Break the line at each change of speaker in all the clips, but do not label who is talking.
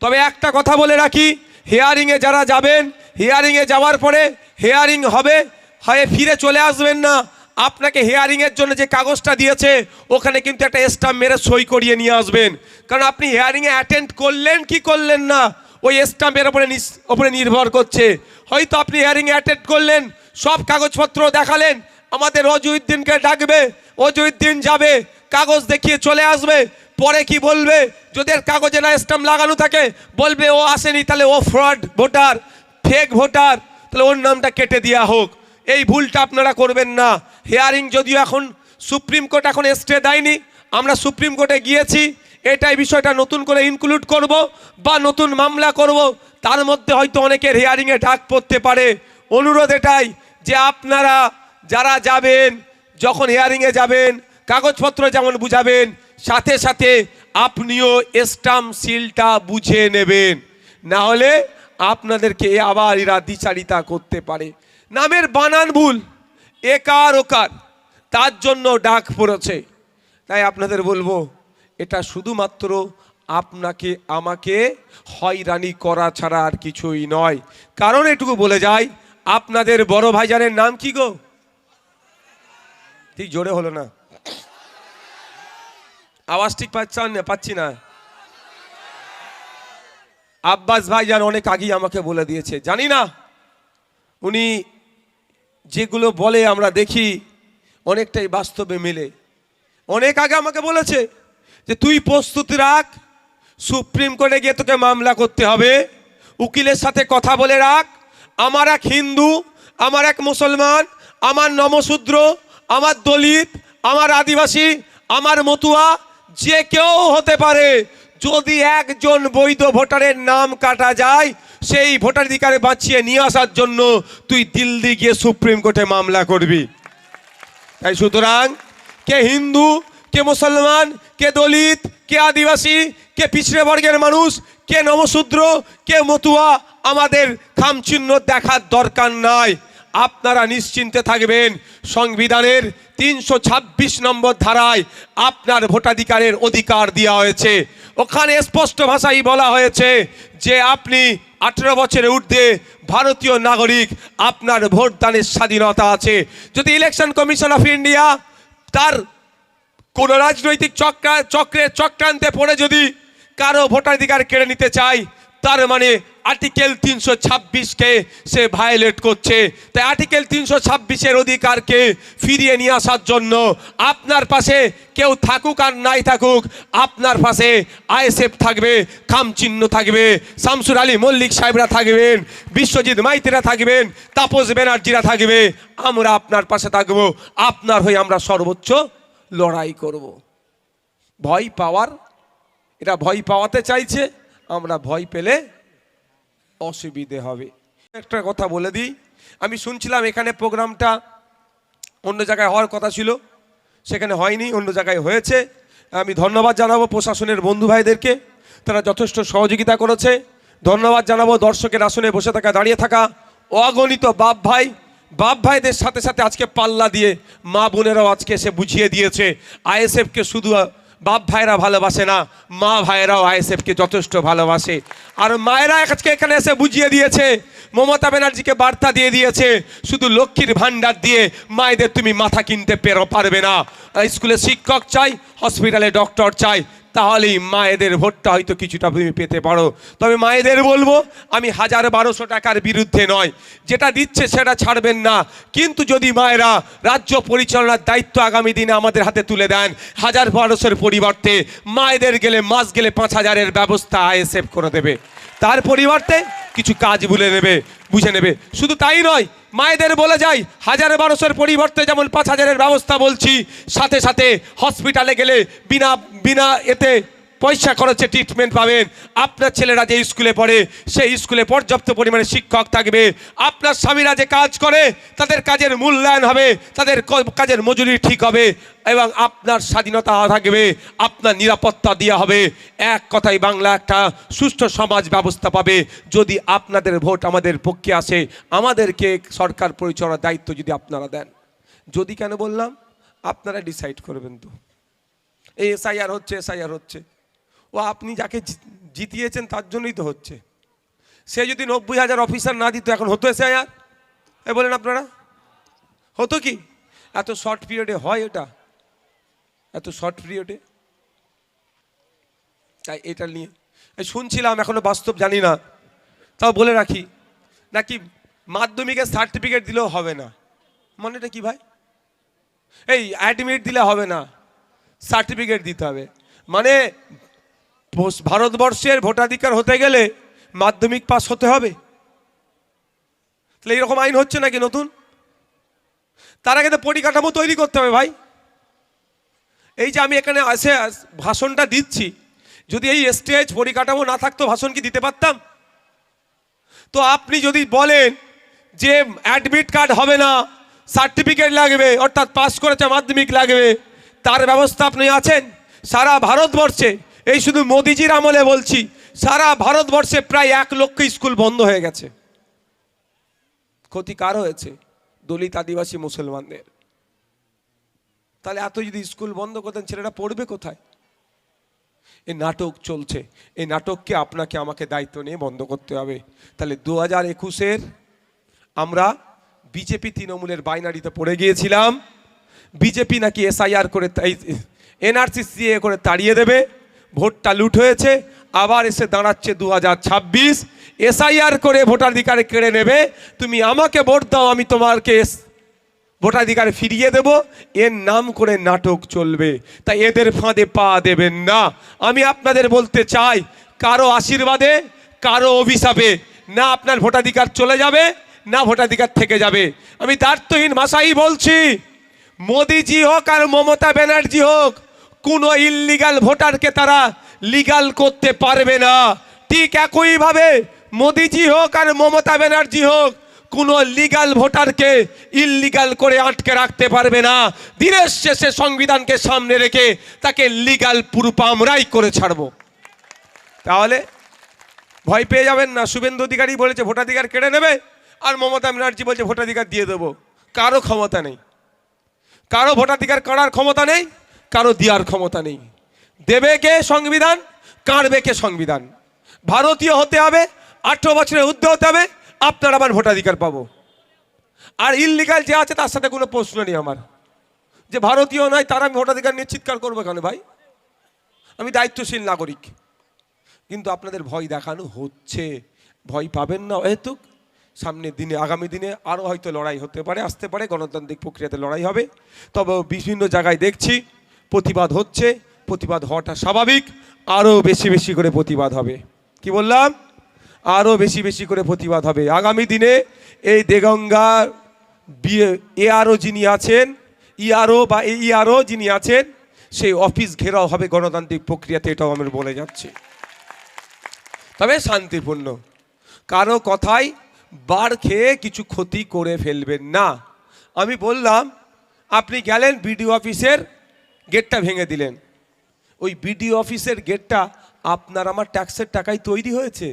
তবে একটা কথা বলে রাখি, হিয়ারিংয়ে যারা যাবেন, হিয়ারিংয়ে যাওয়ার পরে হিয়ারিং হবে, হয় ফিরে চলে আসবেন না। আপনাকে হিয়ারিংয়ের জন্য যে কাগজটা দিয়েছে ওখানে কিন্তু একটা স্ট্যাম্প মেরে সই করিয়ে নিয়ে আসবেন, কারণ আপনি হিয়ারিংয়ে অ্যাটেন্ড করলেন কি করলেন না ওই স্ট্যাম্পের ওপরে নির্ভর করছে। হয়তো আপনি হিয়ারিংয়ে অ্যাটেন্ড করলেন, সব কাগজপত্র দেখালেন, আমাদের অজুদ্দিনকে ডাকবে, অজুদ্দিন যাবে, কাগজ দেখিয়ে চলে আসবে, পরে কি বলবে, যদি এর কাগজে না স্ট্যাম্প লাগানো থাকে বলবে ও আসেনি, তাহলে ও ফ্রড ভোটার, ফেক ভোটার, তাহলে ওর নামটা কেটে দেওয়া হোক। এই ভুলটা আপনারা করবেন না। হিয়ারিং যদিও এখন সুপ্রিম কোর্ট এখন স্টে দেয়নি, আমরা সুপ্রিম কোর্টে গিয়েছি, এটাই বিষয়টা নতুন করে ইনক্লুড করব বা নতুন মামলা করব, তার মধ্যে হয়তো অনেকের হিয়ারিংয়ে ডাক পড়তে পারে। অনুরোধ এটাই যে আপনারা যারা যাবেন, যখন হিয়ারিংয়ে যাবেন কাগজপত্র যেমন বুঝাবেন, সাথে সাথে আপনিও স্ট্যাম্প সিলটা বুঝে নেবেন, না হলে আপনাদেরকে আবার এরা দ্বিচারিতা করতে পারে। নামের বানান ভুল, একার ওকার, তার জন্য ডাক পড়েছে। তাই আপনাদের বলবো এটা শুধুমাত্র আপনাকে আমাকে হয়রানি করা ছাড়া আর কিছুই নয়। কারণ এটুকু বলে যাই, আপনাদের বড় ভাইজানের নাম কি গো? ঠিক জোরে হলো না, আওয়াজ ঠিক পাচ্ছি না। আব্বাস ভাইজান অনেক আগেই আমাকে বলে দিয়েছে, জানি না উনি যেগুলো বলে আমরা দেখি অনেকটাই বাস্তবে মেলে। অনেক আগে আমাকে বলেছে যে তুই প্রস্তুতি রাখ, সুপ্রিম কোর্টে গিয়ে তোকে মামলা করতে হবে, উকিলের সাথে কথা বলে রাখ। আমার এক হিন্দু, আমার এক মুসলমান, আমার নমশূদ্র, আমার দলিত, আমার আদিবাসী, আমার মতুয়া, যে কেউ হতে পারে, যদি একজন বৈধ ভোটারের নাম কাটা যায় সেই ভোটাধিকারে বাঁচিয়ে নিয়ে আসার জন্য তুই দিল্লি গিয়ে সুপ্রিম কোর্টে মামলা করবি। তাই সুতরাং কে হিন্দু, কে মুসলমান, কে দলিত, কে আদিবাসী, কে পিছড়ে বর্গের মানুষ, কে নমশূদ্র, কে মতুয়া, আমাদের খামচিহ্ন দেখার দরকার নাই। আপনারা নিশ্চিন্তে থাকবেন, সংবিধানের 326 নম্বর ধারায় আপনার ভোটাধিকারের অধিকার দেওয়া হয়েছে। ওখানে স্পষ্ট ভাষায় বলা হয়েছে যে আপনি 18 বছরের ঊর্ধ্বে ভারতীয় নাগরিক, আপনার ভোটদানের স্বাধীনতা আছে। যদি ইলেকশন কমিশন অফ ইন্ডিয়া তার কোন রাজনৈতিক চক্রান্তে পড়ে যদি কারো ভোটাধিকার কেড়ে নিতে চায়, তার মানে আর্টিকেল 326কে সে ভায়োলেট করছে। তাই আর্টিকেল 326-এর অধিকারকে ফিরিয়ে নিয়ে আসার জন্য আপনার পাশে কেউ থাকুক আর নাই থাকুক, আপনার পাশে আইএসএফ থাকবে, খামচিহ্ন থাকবে, শামসুর আলী মল্লিক সাহেবরা থাকবেন, বিশ্বজিৎ মাইতিরা থাকবেন, তাপস ব্যানার্জিরা থাকবে। আমরা আপনার পাশে থাকবো, আপনার হয়ে আমরা সর্বোচ্চ লড়াই করব। ভয় পাওয়ার, এটা ভয় পাওয়াতে চাইছে, আমরা ভয় পেলে অসুবিধে হবে। একটা কথা বলে দিই, আমি শুনছিলাম এখানে প্রোগ্রামটা অন্য জায়গায় হওয়ার কথা ছিল, সেখানে হয়নি, অন্য জায়গায় হয়েছে। আমি ধন্যবাদ জানাবো প্রশাসনের বন্ধু ভাইদেরকে, তারা যথেষ্ট সহযোগিতা করেছে। ধন্যবাদ জানাবো দর্শকের আসনে বসে থাকা, দাঁড়িয়ে থাকা অগণিত বাপ ভাইদের সাথে সাথে আজকে পাল্লা দিয়ে মা বোনেরাও আজকে এসে বুঝিয়ে দিয়েছে আইএসএফকে শুধু বাপ ভাইরা ভালোবাসে না, মা ভাইরাও আইএসএফকে যথেষ্ট ভালোবাসে। আর মায়েরা আজকে এখানে এসে বুঝিয়ে দিয়েছে, মমতা ব্যানার্জিকে বার্তা দিয়ে দিয়েছে, শুধু লক্ষ্মীর ভান্ডার দিয়ে মায়েদের তুমি মাথা কিনতে পারবে না। স্কুলে শিক্ষক চাই, হসপিটালে ডক্টর চাই, তাহলেই মায়েদের ভোটটা হয়তো কিছুটা তুমি পেতে পারো। তবে মায়েদের বলবো, আমি 1000-1200 টাকার বিরুদ্ধে নয়, যেটা দিচ্ছে সেটা ছাড়বেন না, কিন্তু যদি মায়েরা রাজ্য পরিচালনার দায়িত্ব আগামী দিনে আমাদের হাতে তুলে দেন, 1000-1200-এর পরিবর্তে মায়েদের গেলে মাস গেলে 5000-এর ব্যবস্থা আইএসএফ করে দেবে। তার পরিবর্তে কিছু কাজ বুঝে নেবে। শুধু তাই নয়, মায়েদের বলে যাই 1000-1200-এর পরিবর্তে যেমন 5000-এর ব্যবস্থা বলছি, সাথে সাথে হসপিটালে গেলে বিনা এতে পয়সা খরচে ট্রিটমেন্ট পাবেন। আপনার ছেলেরা যে স্কুলে পড়ে সেই স্কুলে পর্যাপ্ত পরিমাণে শিক্ষক থাকবে। আপনার স্বামীরা যে কাজ করে তাদের কাজের মূল্যায়ন হবে, তাদের কাজের মজুরি ঠিক হবে, এবং আপনার স্বাধীনতা থাকবে, আপনার নিরাপত্তা দেওয়া হবে। এক কথায় বাংলা একটা সুষ্ঠু সমাজ ব্যবস্থা পাবে যদি আপনাদের ভোট আমাদের পক্ষে আসে, আমাদেরকে সরকার পরিচালনার দায়িত্ব যদি আপনারা দেন। যদি কেন বললাম, আপনারা ডিসাইড করবেন। তো এই এসআইআর হচ্ছে, ও আপনি যাকে জিতিয়েছেন তার জন্যই তো হচ্ছে। সে যদি 90,000 অফিসার না দিত এখন হতো এসআইআর? এ বলেন আপনারা, হতো কি? এত শর্ট পিরিয়ডে হয় এটা? এত শর্ট পিরিয়ডে? তাই এটা নিয়ে শুনছিলাম, এখনো বাস্তব জানি না, তাও বলে রাখি, নাকি মাধ্যমিকের সার্টিফিকেট দিলেও হবে না। মানেটা কি ভাই? এই অ্যাডমিট দিলে হবে না, সার্টিফিকেট দিতে হবে। মানে ভারতবর্ষের ভোটাধিকার হতে গেলে মাধ্যমিক পাস হতে হবে? তাহলে এইরকম আইন হচ্ছে নাকি নতুন? তার আগে তো পরিকাঠামো তৈরি করতে হবে ভাই। এই যে আমি এখানে এসে ভাষণটা দিচ্ছি, যদি এই স্টেজ পরিকাঠামো না থাকতো ভাষণ কি দিতে পারতাম? তো আপনি যদি বলেন যে অ্যাডমিট কার্ড হবে না, সার্টিফিকেট লাগবে, অর্থাৎ পাস করেছে মাধ্যমিক লাগবে, তার ব্যবস্থা আপনি আছেন? সারা ভারতবর্ষে, এই শুধু মোদিজির আমলে বলছি, সারা ভারতবর্ষে প্রায় 1 লক্ষ স্কুল বন্ধ হয়ে গেছে। ক্ষতি কার হয়েছে? দলিত, আদিবাসী, মুসলমানদের। তাহলে এত যদি স্কুল বন্ধ করতেন, ছেলেরা পড়বে কোথায়? এই নাটক চলছে, এই নাটককে আপনাকে আমাকে দায়িত্ব নিয়ে বন্ধ করতে হবে। তাহলে 2021-এর আমরা বিজেপি তৃণমূলের বাইনারিতে পড়ে গিয়েছিলাম। বিজেপি নাকি এসআইআর করে, এনআরসি সিএ করে তাড়িয়ে দেবে, ভোটটা লুট হয়েছে, আবার এসে দাঁড়াচ্ছে 2026 এসআইআর করে ভোটাধিকার কেড়ে নেবে। তুমি আমাকে ভোট দাও, আমি তোমাকে ভোটাধিকার ফিরিয়ে দেব। এর নাম করে নাটক চলবে, তাই এদের ফাঁদে পা দেবেন না। আমি আপনাদের বলতে চাই, কারো আশীর্বাদে, কারো অভিশাপে না আপনার ভোটাধিকার চলে যাবে, না ভোটাধিকার থেকে যাবে। আমি দায়িত্বহীন ভাষাই বলছি, মোদিজি হোক আর মমতা ব্যানার্জি হোক, কোনো ইল্লিগাল ভোটারকে তারা লিগাল করতে পারবে না। ঠিক একইভাবে মোদিজি হোক আর মমতা ব্যানার্জি হোক, কোনো লিগাল ভোটারকে ইল্লিগাল করে আটকে রাখতে পারবে না। দিনের শেষে সংবিধানকে সামনে রেখে তাকে লিগাল প্রুফ আমরাই করে ছাড়বো। তাহলে ভয় পেয়ে যাবেন না। শুভেন্দু অধিকারী বলেছে ভোটাধিকার কেড়ে নেবে, আর মমতা ব্যানার্জি বলছে ভোটাধিকার দিয়ে দেবো। কারো ক্ষমতা নেই, কারো ভোটাধিকার কাড়ার ক্ষমতা নেই, কারো দেওয়ার ক্ষমতা নেই। দেবে কে সংবিধান, কাড়বে কে সংবিধান। ভারতীয় হতে হবে, 18 বছরের ঊর্ধ্বে হতে হবে, আপনার আবার ভোটাধিকার পাবো। আর ইল্লিগাল যে আছে তার সাথে কোনো প্রশ্ন নেই আমার, যে ভারতীয় নয় তার আমি ভোটাধিকার নিয়ে চিৎকার করবো কেন ভাই? আমি দায়িত্বশীল নাগরিক। কিন্তু আপনাদের ভয় দেখানো হচ্ছে, ভয় পাবেন না। হয়তো সামনের দিনে, আগামী দিনে আরও হয়তো লড়াই হতে পারে, আসতে পারে, গণতান্ত্রিক প্রক্রিয়াতে লড়াই হবে। তবে বিভিন্ন জায়গায় দেখছি প্রতিবাদ হচ্ছে, প্রতিবাদ হওয়াটা স্বাভাবিক, আরও বেশি বেশি করে প্রতিবাদ হবে। কি বললাম? আরও বেশি বেশি করে প্রতিবাদ হবে আগামী দিনে। এই দেগঙ্গা এআরও যিনি আছেন, ইআরও বা ইআরও যিনি আছেন, সেই অফিস ঘেরাও হবে গণতান্ত্রিক প্রক্রিয়াতে, এটাও আমি বলে যাচ্ছি। তবে শান্তিপূর্ণ, কারো কথায় বার খেয়ে কিছু ক্ষতি করে ফেলবেন না। আমি বললাম, আপনি গেলেন বিডিও অফিসের গেটটা ভেঙে দিলেন। ওই বিডিও অফিসের গেটটা আপনার আমার ট্যাক্সের টাকায় তৈরি হয়েছে।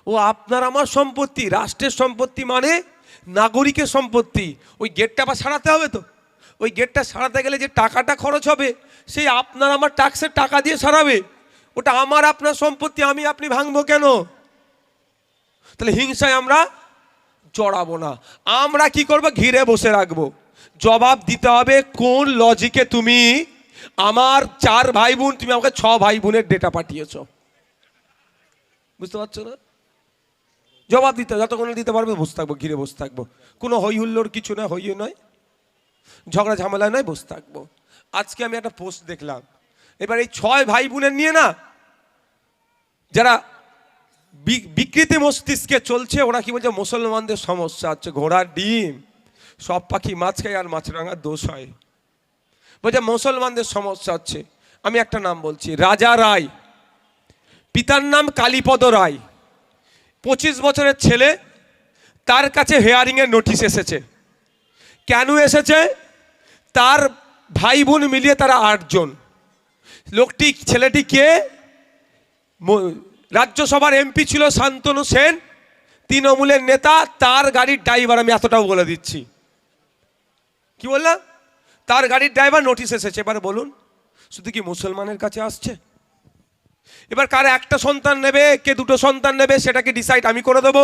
ও আপনার আমার সম্পত্তি, রাষ্ট্রের সম্পত্তি, মানে নাগরিকের সম্পত্তি। ওই গেটটা আবার সারাতে হবে তো। ওই গেটটা সারাতে গেলে যে টাকাটা খরচ হবে, সেই আপনার আমার ট্যাক্সের টাকা দিয়ে সারাবে। ওটা আমার আপনার সম্পত্তি, আমি আপনি ভাঙবো কেন? তাহলে হিংসায় আমরা জড়াবো না। আমরা কি করবো? ঘিরে বসে রাখবো। জবাব দিতে হবে কোন লজিকে তুমি আমার 4 ভাই বোন, তুমি আমাকে 6 ভাই বোনের ডেটা পাঠিয়েছ। বুঝতে পারছো না? জবাব দিতে, যতক্ষণ দিতে পারবে বসে থাকবো, ঘিরে বসে থাকবো। কোনো হই হুল্লোর কিছু নয়, হইও নয়, ঝগড়া ঝামেলা নয়, বসে থাকবো। আজকে আমি একটা পোস্ট দেখলাম, এবার এই 6 ভাই বোনের নিয়ে না, যারা বিকৃতি মস্তিষ্কে চলছে, ওরা কি বলছে মুসলমানদের সমস্যা হচ্ছে, ঘোড়ার ডিম, সব পাখি মাছ খায় আর মাছরাঙার দোষ হয়। বলছে মুসলমানদের সমস্যা হচ্ছে। আমি একটা নাম বলছি, রাজা রায়, পিতার নাম কালীপদ রায়, 25 বছরের ছেলে, তার কাছে হেয়ারিংয়ের নোটিশ এসেছে। কেন এসেছে? তার ভাই বোন মিলিয়ে তারা 8 জন। লোকটি, ছেলেটি কে? রাজ্যসভার এমপি ছিল শান্তনু সেন, তৃণমূলের নেতা, তার গাড়ির ড্রাইভার। আমি এতটাও বলে দিচ্ছি। কি বললাম? তার গাড়ির ড্রাইভার, নোটিশ এসেছে। এবারে বলুন, শুধু কি মুসলমানের কাছে আসছে? এবার কারে একটা সন্তান নেবে, কে দুটো সন্তান নেবে, সেটাকে ডিসাইড আমি করে দেবো?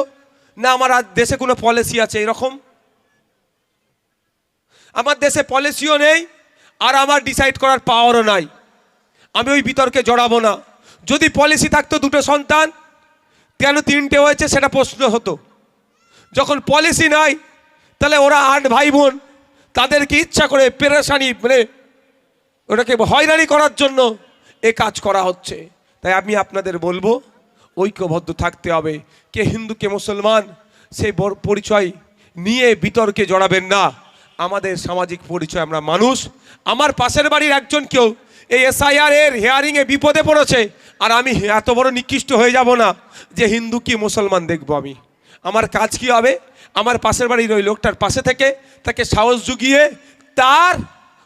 না আমার দেশে কোনো পলিসি আছে এরকম? আমার দেশে পলিসিও নেই, আর আমার ডিসাইড করার পাওয়ারও নাই। আমি ওই বিতর্কে জড়াবো না। যদি পলিসি থাকতো দুটো সন্তান, কেন তিনটে হয়েছে সেটা প্রশ্ন হতো। যখন পলিসি নাই, তাহলে ওরা 8 ভাই বোন, তাদেরকে ইচ্ছা করে পেরেশানি, মানে ওটাকে হয়রানি করার জন্য এ কাজ করা হচ্ছে। তাই আমি আপনাদের বলবো, ঐক্যবদ্ধ থাকতে হবে। কে হিন্দু কে মুসলমান সেই পরিচয় নিয়ে বিতর্কে জড়াবেন না। আমাদের সামাজিক পরিচয়, আমরা মানুষ। আমার পাশের বাড়ির একজন কেউ এই SIR এর হিয়ারিংয়ে বিপদে পড়েছে, আর আমি এত বড় নিকৃষ্ট হয়ে যাব না যে হিন্দু কি মুসলমান দেখবো আমি? আমার কাজ কি হবে? আমার পাশের বাড়ির ওই লোকটার পাশে থেকে তাকে সাহস জুগিয়ে তার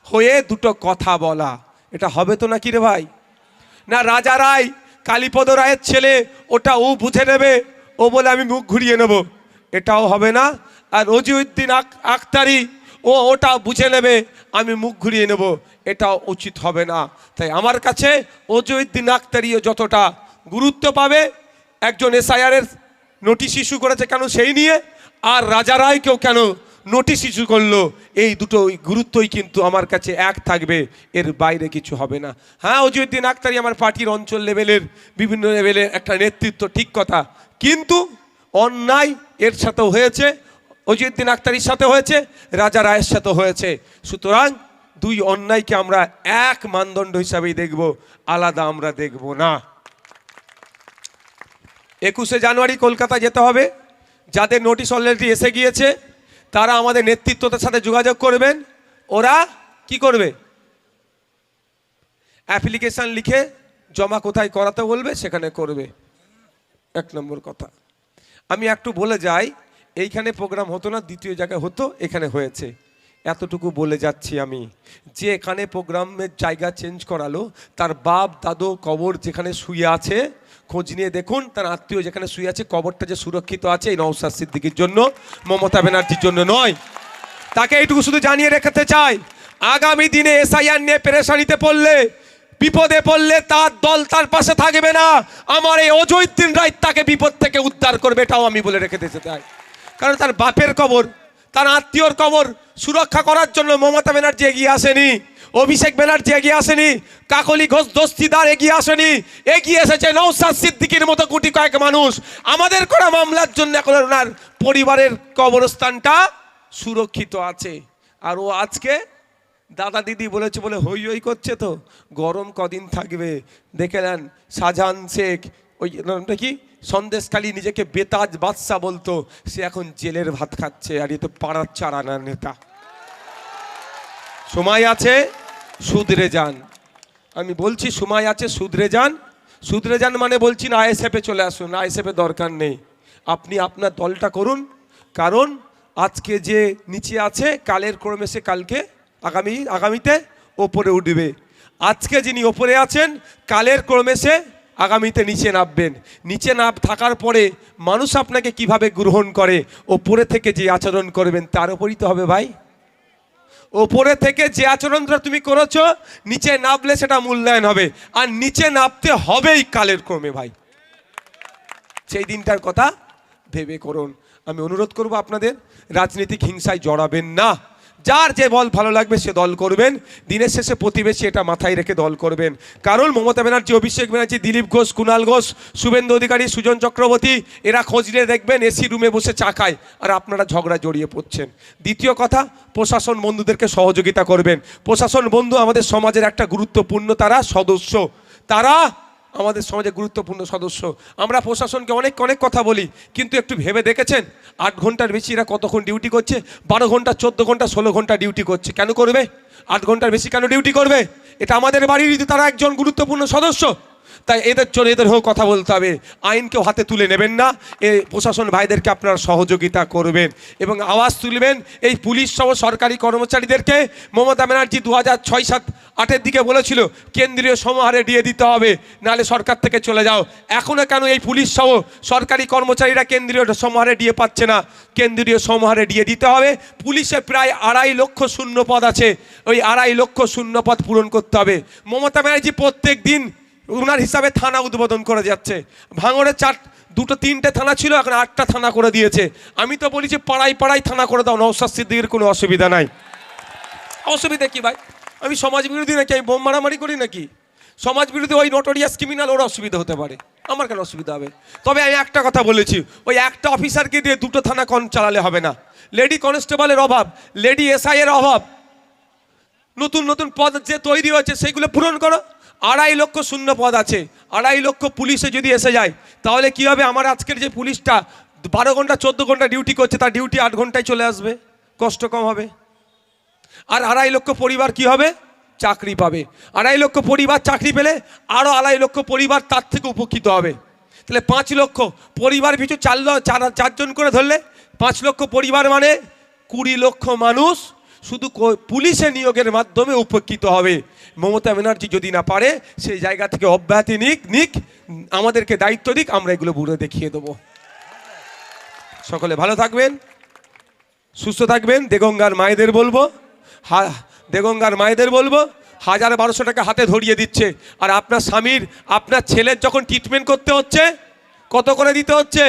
হয়ে দুটো কথা বলা। এটা হবে তো নাকি রে ভাই? না রাজা রায়, কালীপদ রায়ের ছেলে, ওটা ও বুঝে নেবে, ও বলে আমি মুখ ঘুরিয়ে নেব, এটাও হবে না। আর রজিউদ্দিন আখতারি, ওটা বুঝে নেবে, আমি মুখ ঘুরিয়ে নেব, এটাও উচিত হবে না। তাই আমার কাছে রজিউদ্দিন আখতারিও যতটা গুরুত্ব পাবে, একজন SIR এর নোটিশ ইস্যু করেছে কেন সেই নিয়ে, আর রাজা রায়কেও কেন নোটিশ ইস্যু করলো, এই দুটো গুরুত্বই কিন্তু আমার কাছে এক থাকবে, এর বাইরে কিছু হবে না। হ্যাঁ, রজিউদ্দিন আখতারি আমার পার্টির অঞ্চল লেভেলের বিভিন্ন লেভেলের একটা নেতৃত্ব, ঠিক কথা, কিন্তু অন্যায় এর সাথেও হয়েছে, রজিউদ্দিন আখতারির সাথে হয়েছে, রাজা রায়ের সাথে হয়েছে। সুতরাং দুই অন্যায়কে আমরা এক মানদণ্ড হিসাবেই দেখব, আলাদা আমরা দেখব না। 21শে জানুয়ারি কলকাতা যেতে হবে। যাদের নোটিশ অলরেডি এসে গিয়েছে তারা আমাদের নেতৃত্বদের সাথে যোগাযোগ করবেন। ওরা কি করবে? অ্যাপ্লিকেশন লিখে জমা কোথায় করাতে বলবে সেখানে করবে। 1 নম্বর কথা। আমি একটু বলে যাই, এইখানে প্রোগ্রাম হতো না, দ্বিতীয় জায়গায় হতো, এখানে হয়েছে, এতটুকু বলে যাচ্ছি আমি। যে এখানে প্রোগ্রামের জায়গা চেঞ্জ করালো, তার বাপ দাদু কবর যেখানে শুয়ে আছে খোঁজ নিয়ে দেখুন, তার আত্মীয় যেখানে শুয়ে আছে কবরটা যে সুরক্ষিত আছে এই নওশাদ সিদ্দিকীর জন্য, মমতা ব্যানার্জির জন্য নয়। তাকে এইটুকু শুধু জানিয়ে রাখতে চাই, আগামী দিনে SIR নিয়ে পেরেশানিতে পড়লে, বিপদে পড়লে তার দল তার পাশে থাকবে না। আমার এই রজিউদ্দিন রায় তাকে বিপদ থেকে উদ্ধার করবে, এটাও আমি বলে রেখে দিতে চাই। কারণ তার বাপের কবর, তার আত্মীয়র কবর সুরক্ষা করার জন্য মমতা ব্যানার্জি এগিয়ে আসেনি, অভিষেক ব্যানার্জি এগিয়ে আসেনি, কাকলি ঘোষ দস্তিদার এগিয়ে আসেনি, এগিয়ে এসেছে নওশাদ সিদ্দিকীর মতো কোটি কয়েক মানুষ। আমাদের করা মামলার জন্য এখন ওনার পরিবারের কবরস্থানটা সুরক্ষিত আছে। আর ও আজকে দাদা দিদি বলেছে বলে হই হই করছে, তো গরম কদিন থাকবে দেখে নেন। শাহজাহান শেখ, ওই নামটা কি, সন্দেশখালী, নিজেকে বেতাজ বাদশা বলতো, সে এখন জেলের ভাত খাচ্ছে, আর এ তো পাড়ার চারানা নেতা। সময় আছে, শুধরে যান। আমি বলছি সময় আছে, শুধরে যান। শুধরে যান মানে বলছি না ISF-এ চলে আসুন, ISF-এ দরকার নেই, আপনি আপনার দলটা করুন। কারণ আজকে যে নিচে আছে, কালের ক্রমে সে কালকে আগামীতে ওপরে উঠবে। আজকে যিনি ওপরে আছেন, কালের ক্রমে সে আগামীতে নিচে নামবেন। নিচে থাকার পরে মানুষ আপনাকে কিভাবে গ্রহণ করে, ওপরে থেকে যে আচরণ করবেন তার উপরই তো হবে ভাই। ওপরে থেকে যে আচরণটা তুমি করেছো, নিচে নামলে সেটা মূল্যায়ন হবে, আর নিচে নামতে হবেই কালের ক্রমে ভাই। সেই দিনটার কথা ভেবে করুন। আমি অনুরোধ করব আপনাদের, রাজনৈতিক হিংসায় জড়াবেন না। যার যে দল ভালো লাগবে সে দল করবেন, দিনের শেষে প্রতিবেশী এটা মাথায় রেখে দল করবেন। কারণ মমতা ব্যানার্জি, অভিষেক ব্যানার্জি, দিলীপ ঘোষ, কুণাল ঘোষ, শুভেন্দু অধিকারী, সুজন চক্রবর্তী, এরা খোঁজ নিয়ে দেখবেন এসি রুমে বসে চা খায়, আর আপনারা ঝগড়া জড়িয়ে পড়ছেন। দ্বিতীয় কথা, প্রশাসন বন্ধুদেরকে সহযোগিতা করবেন। প্রশাসন বন্ধু আমাদের সমাজের একটা গুরুত্বপূর্ণ তারা সদস্য, তারা আমাদের সমাজের গুরুত্বপূর্ণ সদস্য। আমরা প্রশাসনকে অনেক কথা বলি, কিন্তু একটু ভেবে দেখেছেন 8 ঘন্টার বেশি এরা কতক্ষণ ডিউটি করছে? 12 ঘন্টা, 14 ঘন্টা, 16 ঘন্টা ডিউটি করছে। কেন করবে? 8 ঘন্টার বেশি কেন ডিউটি করবে? এটা আমাদের বাড়ির তারা একজন গুরুত্বপূর্ণ সদস্য। তাই এদের জন্য এদের হোক কথা বলতে হবে। আইনকেও হাতে তুলে নেবেন না, এই প্রশাসন ভাইদেরকে আপনারা সহযোগিতা করবেন এবং আওয়াজ তুলবেন। এই পুলিশ সহ সরকারি কর্মচারীদেরকে মমতা ব্যানার্জি 2006, 7, 8-এর দিকে বলেছিল কেন্দ্রীয় সমাহারে দিয়ে দিতে হবে, নাহলে সরকার থেকে চলে যাও। এখনও কেন এই পুলিশ সহ সরকারি কর্মচারীরা কেন্দ্রীয় সমাহারে দিয়ে পাচ্ছে না? কেন্দ্রীয় সমাহারে দিয়ে দিতে হবে। পুলিশে প্রায় 2.5 লক্ষ শূন্য পদ আছে, ওই 2.5 লক্ষ শূন্য পদ পূরণ করতে হবে। মমতা ব্যানার্জি প্রত্যেক দিন ওনার হিসাবে থানা উদ্বোধন করে যাচ্ছে। ভাঙড়ে দুটো তিনটে থানা ছিল, এখন 8টা থানা করে দিয়েছে। আমি তো বলি যে পাড়ায় পাড়ায় থানা করে দাও, নওশাদ সিদ্দিকীর কোনো অসুবিধা নাই। অসুবিধা কি ভাই? আমি সমাজ বিরোধী নাকি? আমি বোম মারামারি করি নাকি? সমাজ বিরোধী ওই নটোরিয়াস ক্রিমিনাল, ওর অসুবিধা হতে পারে, আমার কেন অসুবিধা হবে? তবে আমি একটা কথা বলেছি, ওই একটা অফিসারকে দিয়ে দুটো থানা চালালে হবে না। লেডি কনস্টেবলের অভাব, লেডি এসআই এর অভাব, নতুন নতুন পদ যে তৈরি হয়েছে সেইগুলো পূরণ করো। 2.5 লক্ষ শূন্য পদ আছে, 2.5 লক্ষ পুলিশে যদি এসে যায় তাহলে কি হবে? আমার আজকের যে পুলিশটা 12 ঘন্টা 14 ঘন্টা ডিউটি করছে, তার ডিউটি 8 ঘন্টায় চলে আসবে, কষ্ট কম হবে। আর 2.5 লক্ষ পরিবার কি হবে? চাকরি পাবে। 2.5 লক্ষ পরিবার চাকরি পেলে আরও 2.5 লক্ষ পরিবার তার থেকে উপকৃত হবে। তাহলে 5 লক্ষ পরিবার পিছু 4 জন করে ধরলে 5 লক্ষ পরিবার মানে 20 লক্ষ মানুষ শুধু পুলিশে নিয়োগের মাধ্যমে উপকৃত হবে। মমতা ব্যানার্জি যদি না পারে সেই জায়গা থেকে অব্যাহতি নিক, আমাদেরকে দায়িত্ব দিক, আমরা এগুলো বুড়ে দেখিয়ে দেবো। সকলে ভালো থাকবেন, সুস্থ থাকবেন। দেগঙ্গার মায়েদের বলবো, দেগঙ্গার মায়েদের বলবো 1000-1200 টাকা হাতে ধরিয়ে দিচ্ছে। আর আপনার স্বামীর, আপনার ছেলের যখন ট্রিটমেন্ট করতে হচ্ছে কত করে দিতে হচ্ছে?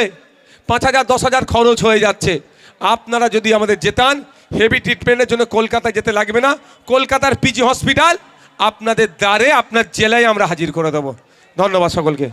5000-10,000 খরচ হয়ে যাচ্ছে। আপনারা যদি আমাদের যেতান, হেভি ট্রিটমেন্টের জন্য কলকাতায় যেতে লাগবে না। কলকাতার পিজি হসপিটাল আপনাদের দ্বারে, আপনার জেলায় আমরা হাজির করে দেবো। ধন্যবাদ সকলকে।